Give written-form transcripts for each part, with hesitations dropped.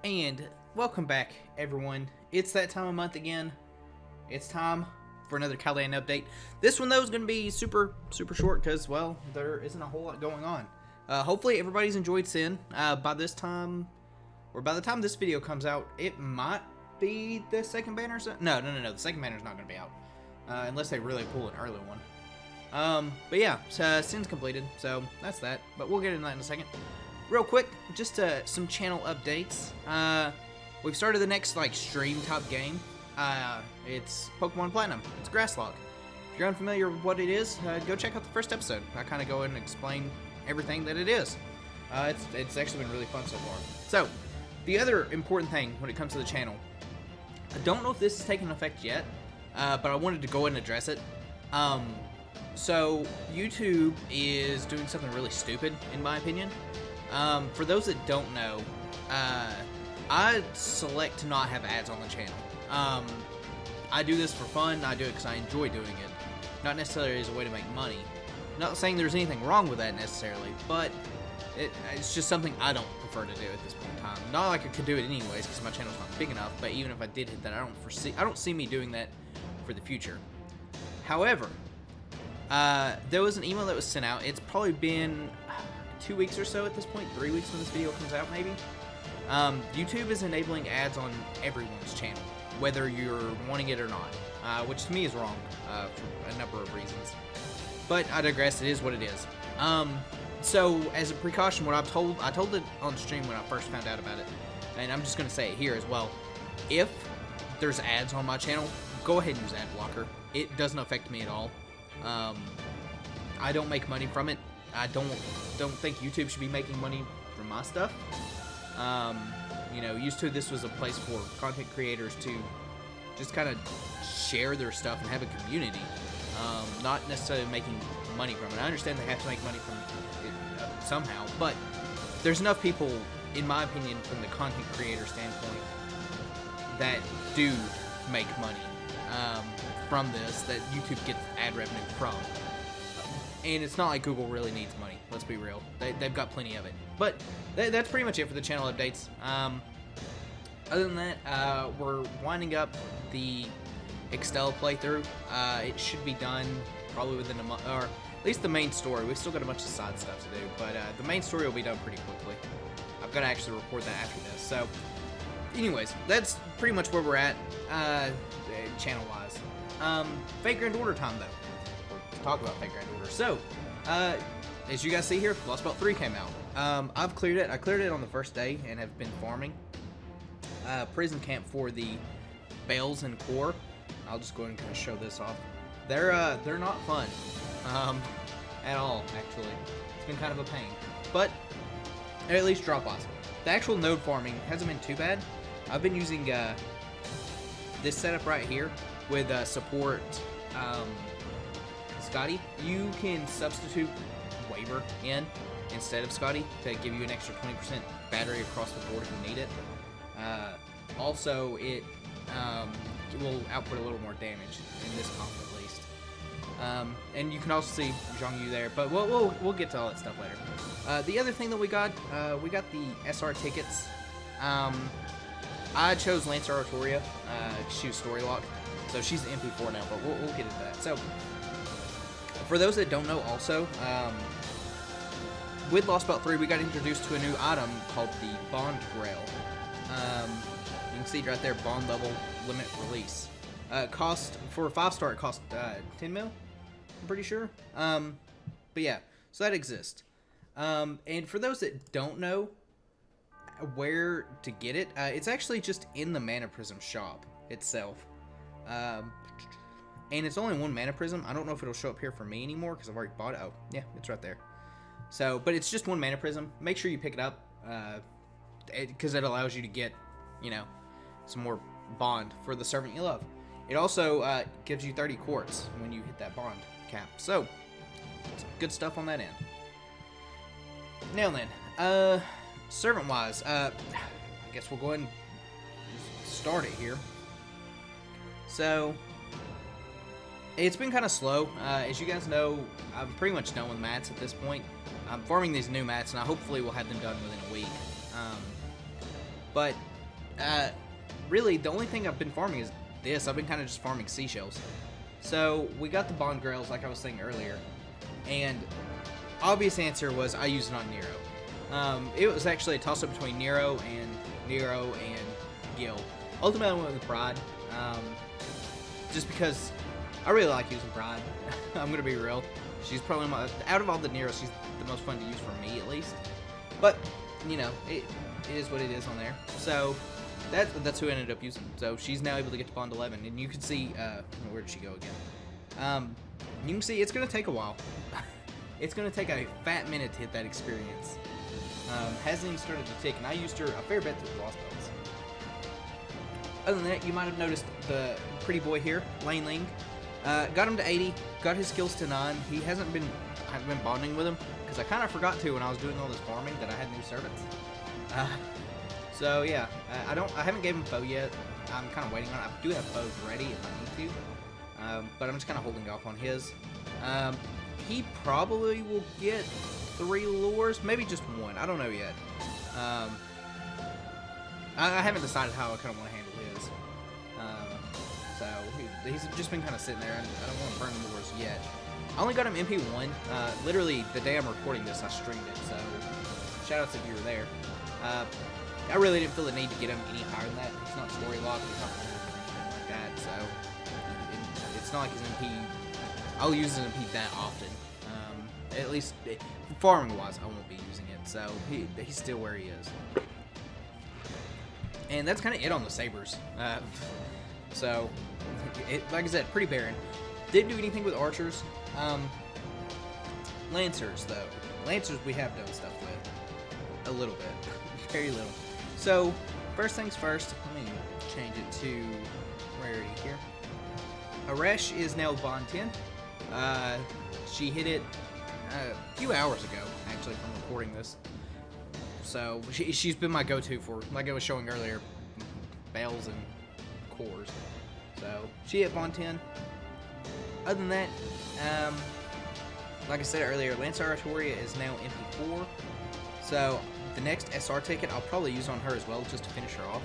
And welcome back, everyone. It's that time of month again. It's time for another Chaldean update. This one, though, is going to be super short because, well, there isn't a whole lot going on. Hopefully, everybody's enjoyed Sin. By this time, or by the time this video comes out, it might be the second banner. No. The second banner's not going to be out. Unless they really pull an early one. But yeah, so Sin's completed, so that's that. But we'll get into that in a second. Real quick, just some channel updates. We've started the next stream type game. It's Pokemon Platinum. It's Grasslog. If you're unfamiliar with what it is, go check out the first episode. I kind of go in and explain everything that it is. It's actually been really fun so far. So, the other important thing when it comes to the channel, I don't know if this is taking effect yet, but I wanted to go ahead and address it. So YouTube is doing something really stupid, in my opinion. For those that don't know, I select to not have ads on the channel. I do this for fun. I do it because I enjoy doing it, not necessarily as a way to make money. Not saying there's anything wrong with that necessarily, but it's just something I don't prefer to do at this point in time. Not like I could do it anyways because my channel's not big enough, but even if I did hit that, I don't see me doing that for the future. However, there was an email that was sent out. It's probably been 2 weeks or so at this point, 3 weeks when this video comes out maybe. YouTube is enabling ads on everyone's channel, whether you're wanting it or not, which to me is wrong for a number of reasons. But I digress, it is what it is. So as a precaution, I told it on stream when I first found out about it, and I'm just going to say it here as well. If there's ads on my channel, go ahead and use ad blocker. It doesn't affect me at all. I don't make money from it. I don't think YouTube should be making money from my stuff. Used to this was a place for content creators to just kind of share their stuff and have a community, not necessarily making money from it. I understand they have to make money from it somehow, but there's enough people, in my opinion, from the content creator standpoint, that do make money from this, that YouTube gets ad revenue from. And it's not like Google really needs money, let's be real. They've got plenty of it. But that's pretty much it for the channel updates. Other than that, we're winding up the Excel playthrough. It should be done probably within a month, or at least the main story. We've still got a bunch of side stuff to do, but the main story will be done pretty quickly. I've got to actually record that after this. So, anyways, that's pretty much where we're at, channel-wise. Fake Grand Order time, though. We'll talk about Fake Grand Order. So, as you guys see here, Lost Belt 3 came out. I've cleared it. I cleared it on the first day and have been farming. Prison camp for the bales and core. I'll just go ahead and kind of show this off. They're not fun, at all, actually. It's been kind of a pain, but at least drop-offs. The actual node farming hasn't been too bad. I've been using this setup right here with support Scotty. You can substitute Waver in instead of Scotty to give you an extra 20% battery across the board if you need it. Also, it will output a little more damage in this comp at least. And you can also see Zhongyu there, but we'll get to all that stuff later. The other thing that we got the SR tickets. I chose Lancer Artoria. She was story locked, so she's the MP4 now, but we'll get into that. So, for those that don't know, also, with Lost Belt 3, we got introduced to a new item called the Bond Grail. You can see it right there, Bond level limit release. Cost for a 5-star, it cost 10 mil, I'm pretty sure. But yeah, so that exists. And for those that don't know where to get it, it's actually just in the Mana Prism shop itself. And it's only one Mana Prism. I don't know if it'll show up here for me anymore because I've already bought it. Oh, yeah, it's right there. So, but it's just one Mana Prism. Make sure you pick it up because it allows you to get, some more Bond for the servant you love. It also gives you 30 quartz when you hit that Bond cap. So, good stuff on that end. Now then, servant-wise, I guess we'll go ahead and start it here. So, it's been kind of slow. As you guys know, I'm pretty much done with mats at this point. I'm farming these new mats, and I hopefully will have them done within a week. But really, the only thing I've been farming is this. I've been kind of just farming seashells. So we got the Bond Grails, like I was saying earlier, and obvious answer was I used it on Nero. It was actually a toss-up between Nero and Gil. Ultimately, I went with Bride, just because I really like using Bride. I'm gonna be real. She's probably out of all the Neros, she's the most fun to use for me, at least. But you know, it is what it is on there. So that's who I ended up using. So she's now able to get to Bond 11, and you can see where did she go again? You can see it's gonna take a while. It's gonna take a fat minute to hit that experience. Hasn't even started to tick, and I used her a fair bit through the Lost Belts. Other than that, you might have noticed the pretty boy here, Lane Ling. Got him to 80, got his skills to 9. I haven't been bonding with him because I kind of forgot to when I was doing all this farming that I had new servants. So yeah, I haven't gave him foe yet. I'm kind of waiting on it. I do have foes ready if I need to, but I'm just kind of holding off on his. He probably will get 3 lures, maybe just 1. I don't know yet. I haven't decided how I kind of want to handle his. So he's just been kind of sitting there. I don't want to burn lures yet. I only got him MP1. Literally the day I'm recording this, I streamed it. So shoutouts if you were there. I really didn't feel the need to get him any higher than that. It's not story locked. It's not anything like that. So it's not like his MP. I'll use his MP that often. At least farming wise, I won't be using it. So he's still where he is. And that's kind of it on the sabers. So like I said, pretty barren. Didn't do anything with archers. Lancers though. Lancers we have done stuff with a little bit, very little. So first things first. Let me change it to rarity here. Aresh is now Bond 10. She hit it a few hours ago, actually, from recording this. So she's been my go-to for, like I was showing earlier, bells and cores. So she hit Bond 10. Other than that, like I said earlier, Lance Aratoria is now MP4. So the next SR ticket I'll probably use on her as well, just to finish her off.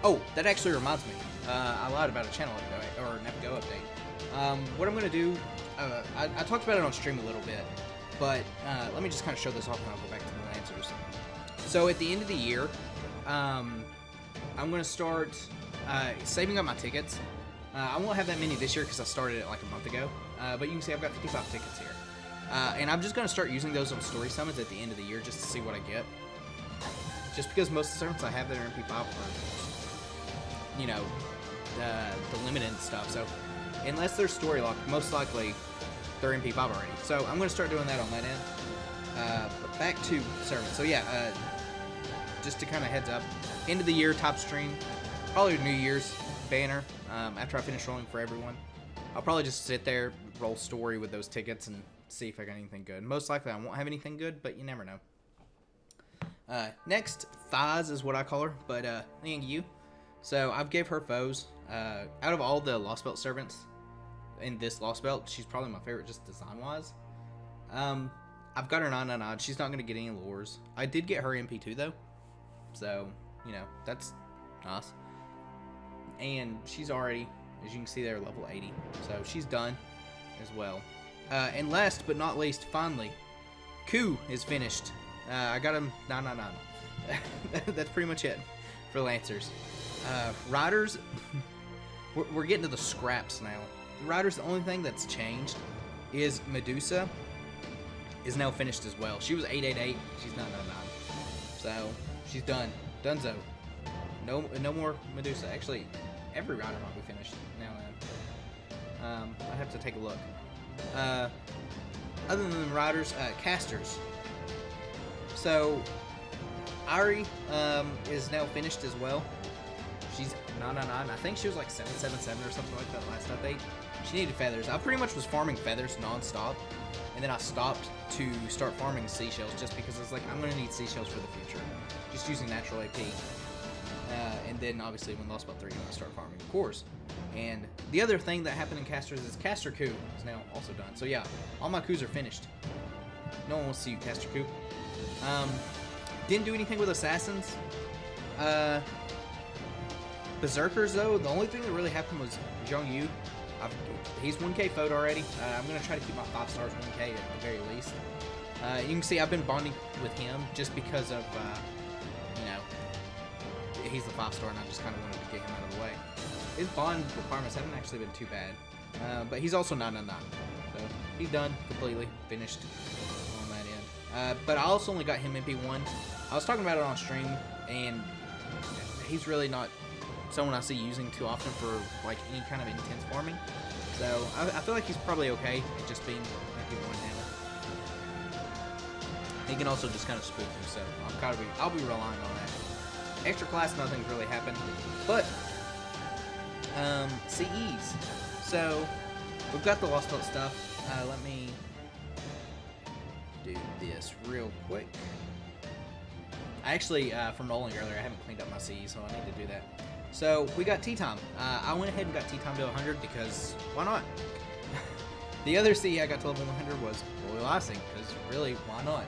Oh, that actually reminds me. I lied about a channel update, or an FGO update. What I'm going to do, I talked about it on stream a little bit, but let me just kind of show this off and I'll go back to the Lancers. So at the end of the year, I'm going to start saving up my tickets. I won't have that many this year because I started it like a month ago, but you can see I've got 55 tickets here. And I'm just going to start using those on story summons at the end of the year just to see what I get. Just because most of the summons I have that are MP5 are, you know, the limited stuff. So unless they're story locked, most likely they're MP5 already. So I'm going to start doing that on that end. But back to servants. So yeah, just to kind of heads up, end of the year top stream, probably New Year's banner. After I finish rolling for everyone, I'll probably just sit there, roll story with those tickets, and see if I got anything good. Most likely I won't have anything good, but you never know. Next, Thighs is what I call her, but you. So I've gave her foes. Out of all the Lost Belt servants in this Lost Belt, she's probably my favorite just design-wise. I've got her 999. She's not going to get any lures. I did get her MP2 though, so you know that's nice. And she's already, as you can see there, level 80. So she's done as well. And last but not least, finally, Ku is finished. I got him 999. That's pretty much it for Lancers. Riders, we're getting to the scraps now. Riders, the only thing that's changed is Medusa is now finished as well. She was 888. She's 999. So she's done. Dunzo. No more Medusa. Actually, every rider might be finished now and then. I have to take a look. Other than riders, casters. So Ari is now finished as well. She's 999. I think she was like 777 or something like that last update. She needed feathers. I pretty much was farming feathers non-stop, and then I stopped to start farming seashells just because I was like, I'm going to need seashells for the future. Just using natural AP. And then obviously when Lost Belt 3, I'm going to start farming cores. And the other thing that happened in casters is Caster Ku is now also done. So yeah, all my coups are finished. No one wants to see you, Caster Ku. Didn't do anything with assassins. Berserkers, though, the only thing that really happened was Zhong Yu. He's 1K foed already. I'm going to try to keep my 5 stars 1K at the very least. You can see I've been bonding with him just because of, you know, he's the 5-star and I just kind of wanted to get him out of the way. His bond requirements haven't actually been too bad. But he's also 999. So he's done completely, finished on that end. But I also only got him MP1. I was talking about it on stream, and he's really not someone I see using too often for like any kind of intense farming. So I feel like he's probably okay at just being MP1 now. He can also just kind of spook you, so I'll be relying on that. Extra class, nothing's really happened, but CEs. So we've got the Lost Belt stuff. Let me do this real quick. I actually, from rolling earlier, I haven't cleaned up my CEs, so I need to do that. So we got Tea Time. I went ahead and got Tea Time to 100 because why not? The other CE I got to level 100 was Royal Icing, because really, why not?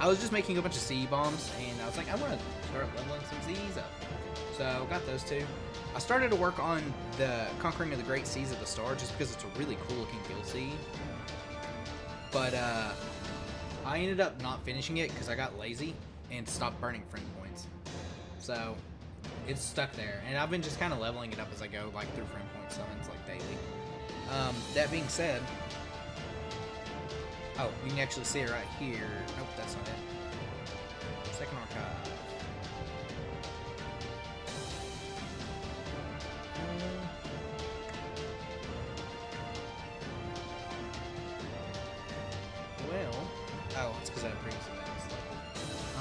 I was just making a bunch of CE bombs, and I was like, I want to start leveling some CEs up. So got those two. I started to work on the Conquering of the Great Seas of the Star just because it's a really cool looking guild CE. But I ended up not finishing it because I got lazy and stopped burning friend points. So it's stuck there, and I've been just kind of leveling it up as I go, like through friend point summons, like daily. That being said, oh, you can actually see it right here. Nope, that's not it. Second archive. Well, oh, it's because I have previous events.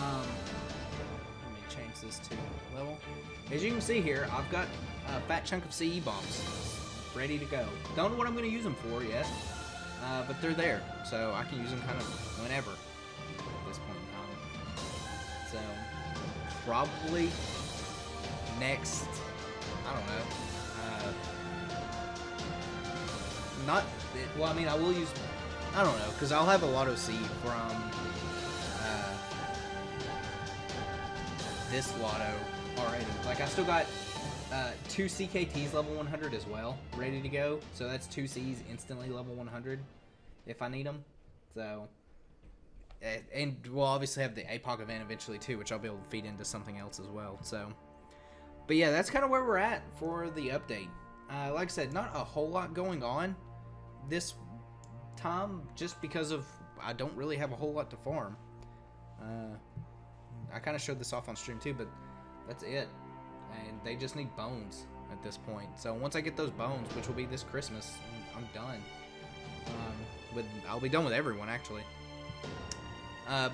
Let me change this to level. As you can see here, I've got a fat chunk of CE bombs ready to go. Don't know what I'm going to use them for yet, but they're there, so I can use them kind of whenever at this point in time. So probably next, I don't know. Well, I mean, I will use, I don't know, because I'll have a Lotto C from this Lotto already. Like, I still got 2 CKTs level 100 as well, ready to go. So that's 2 Cs instantly level 100 if I need them. So, and we'll obviously have the APOC event eventually too, which I'll be able to feed into something else as well. So, but yeah, that's kind of where we're at for the update. Like I said, not a whole lot going on this time, just because of I don't really have a whole lot to farm. I kind of showed this off on stream too, but that's it. And they just need bones at this point. So once I get those bones, which will be this Christmas, I'm done. I'll be done with everyone actually.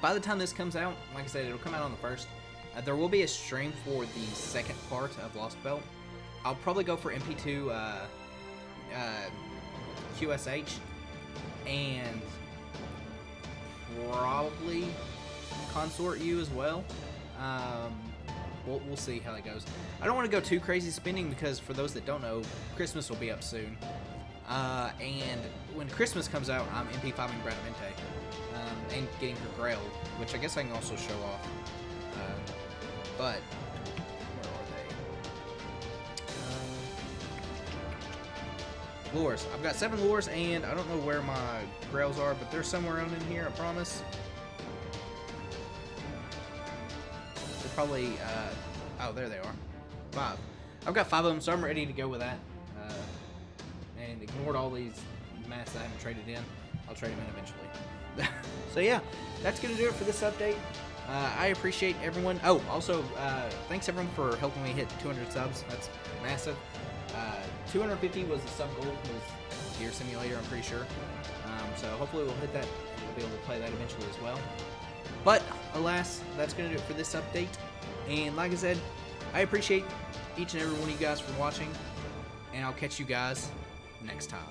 By the time this comes out, like I said, it'll come out on the 1st. There will be a stream for the second part of Lost Belt. I'll probably go for MP2 QSH and probably Consort U as well. We'll see how that goes. I don't want to go too crazy spending because, for those that don't know, Christmas will be up soon. And when Christmas comes out, I'm MP5ing Bradamente and getting her Grail, which I guess I can also show off. But where are they? Lures. I've got 7 lures, and I don't know where my Grails are, but they're somewhere around in here, I promise. They're probably, oh, there they are. 5. I've got 5 of them, so I'm ready to go with that. And ignored all these mats that I haven't traded in. I'll trade them in eventually. So yeah, that's going to do it for this update. I appreciate everyone. Oh, also, thanks everyone for helping me hit 200 subs. That's massive. 250 was the sub goal, was Gear Simulator, I'm pretty sure. So hopefully we'll hit that, and we'll be able to play that eventually as well. But, alas, that's going to do it for this update. And like I said, I appreciate each and every one of you guys for watching, and I'll catch you guys next time.